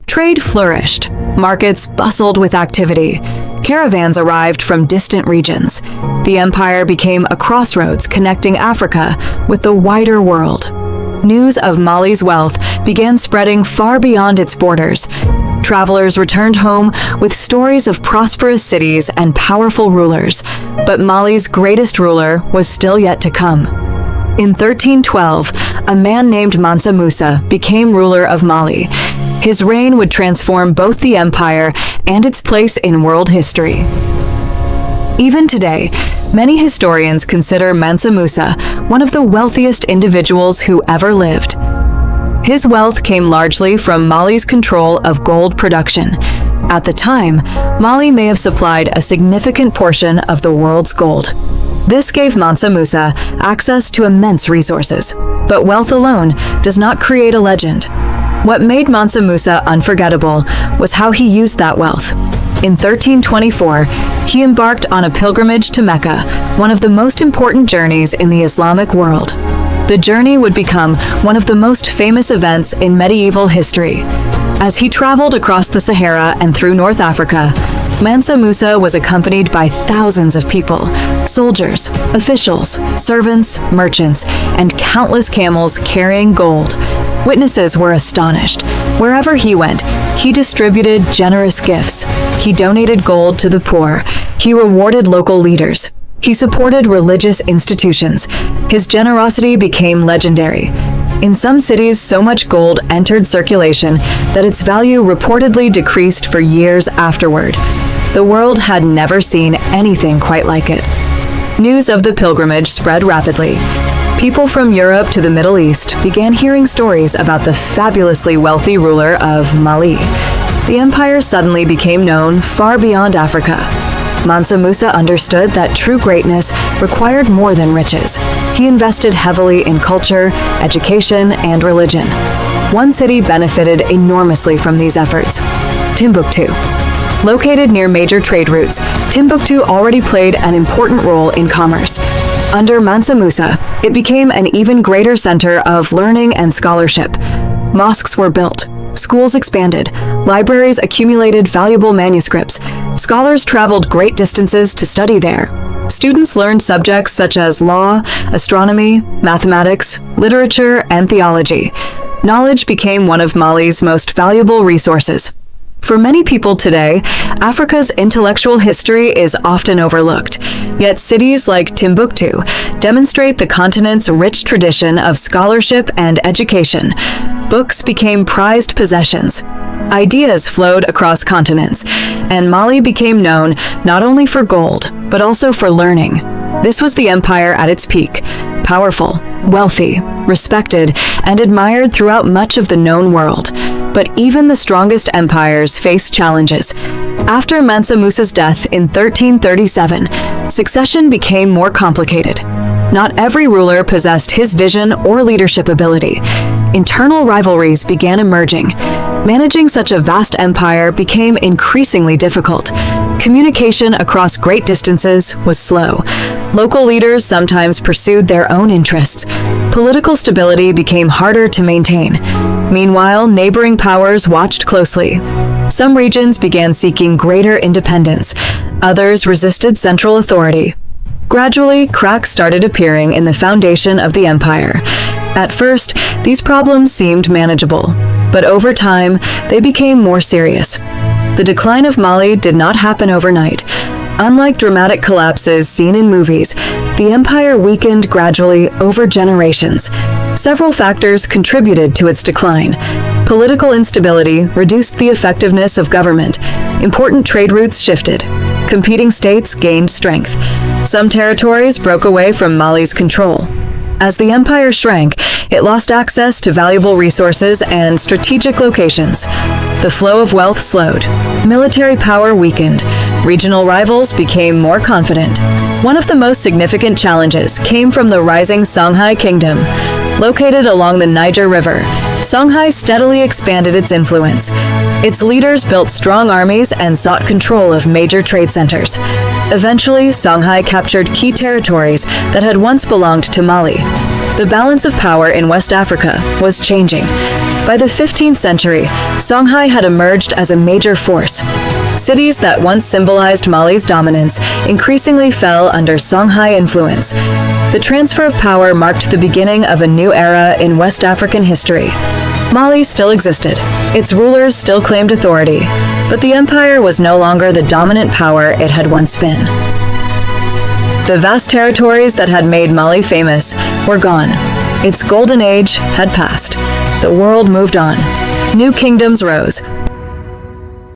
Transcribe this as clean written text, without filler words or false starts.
Trade flourished. Markets bustled with activity. Caravans arrived from distant regions. The empire became a crossroads connecting Africa with the wider world. News of Mali's wealth began spreading far beyond its borders. Travelers returned home with stories of prosperous cities and powerful rulers, but Mali's greatest ruler was still yet to come. In 1312, a man named Mansa Musa became ruler of Mali. His reign would transform both the empire and its place in world history. Even today, many historians consider Mansa Musa one of the wealthiest individuals who ever lived. His wealth came largely from Mali's control of gold production. At the time, Mali may have supplied a significant portion of the world's gold. This gave Mansa Musa access to immense resources. But wealth alone does not create a legend. What made Mansa Musa unforgettable was how he used that wealth. In 1324, he embarked on a pilgrimage to Mecca, one of the most important journeys in the Islamic world. The journey would become one of the most famous events in medieval history. As he traveled across the Sahara and through North Africa, Mansa Musa was accompanied by thousands of people, soldiers, officials, servants, merchants, and countless camels carrying gold. Witnesses were astonished. Wherever he went, he distributed generous gifts. He donated gold to the poor. He rewarded local leaders. He supported religious institutions. His generosity became legendary. In some cities, so much gold entered circulation that its value reportedly decreased for years afterward. The world had never seen anything quite like it. News of the pilgrimage spread rapidly. People from Europe to the Middle East began hearing stories about the fabulously wealthy ruler of Mali. The empire suddenly became known far beyond Africa. Mansa Musa understood that true greatness required more than riches. He invested heavily in culture, education, and religion. One city benefited enormously from these efforts: Timbuktu. Located near major trade routes, Timbuktu already played an important role in commerce. Under Mansa Musa, it became an even greater center of learning and scholarship. Mosques were built, schools expanded, libraries accumulated valuable manuscripts. Scholars traveled great distances to study there. Students learned subjects such as law, astronomy, mathematics, literature, and theology. Knowledge became one of Mali's most valuable resources. For many people today, Africa's intellectual history is often overlooked. Yet cities like Timbuktu demonstrate the continent's rich tradition of scholarship and education. Books became prized possessions. Ideas flowed across continents, and Mali became known not only for gold, but also for learning. This was the empire at its peak, powerful, wealthy, respected, and admired throughout much of the known world. But even the strongest empires faced challenges. After Mansa Musa's death in 1337, succession became more complicated. Not every ruler possessed his vision or leadership ability. Internal rivalries began emerging. Managing such a vast empire became increasingly difficult. Communication across great distances was slow. Local leaders sometimes pursued their own interests. Political stability became harder to maintain. Meanwhile, neighboring powers watched closely. Some regions began seeking greater independence. Others resisted central authority. Gradually, cracks started appearing in the foundation of the empire. At first, these problems seemed manageable, but over time, they became more serious. The decline of Mali did not happen overnight. Unlike dramatic collapses seen in movies, the empire weakened gradually over generations. Several factors contributed to its decline. Political instability reduced the effectiveness of government. Important trade routes shifted. Competing states gained strength. Some territories broke away from Mali's control. As the empire shrank, it lost access to valuable resources and strategic locations. The flow of wealth slowed. Military power weakened. Regional rivals became more confident. One of the most significant challenges came from the rising Songhai Kingdom. Located along the Niger River, Songhai steadily expanded its influence. Its leaders built strong armies and sought control of major trade centers. Eventually, Songhai captured key territories that had once belonged to Mali. The balance of power in West Africa was changing. By the 15th century, Songhai had emerged as a major force. Cities that once symbolized Mali's dominance increasingly fell under Songhai influence. The transfer of power marked the beginning of a new era in West African history. Mali still existed. Its rulers still claimed authority, but the empire was no longer the dominant power it had once been. The vast territories that had made Mali famous were gone. Its golden age had passed. The world moved on. New kingdoms rose,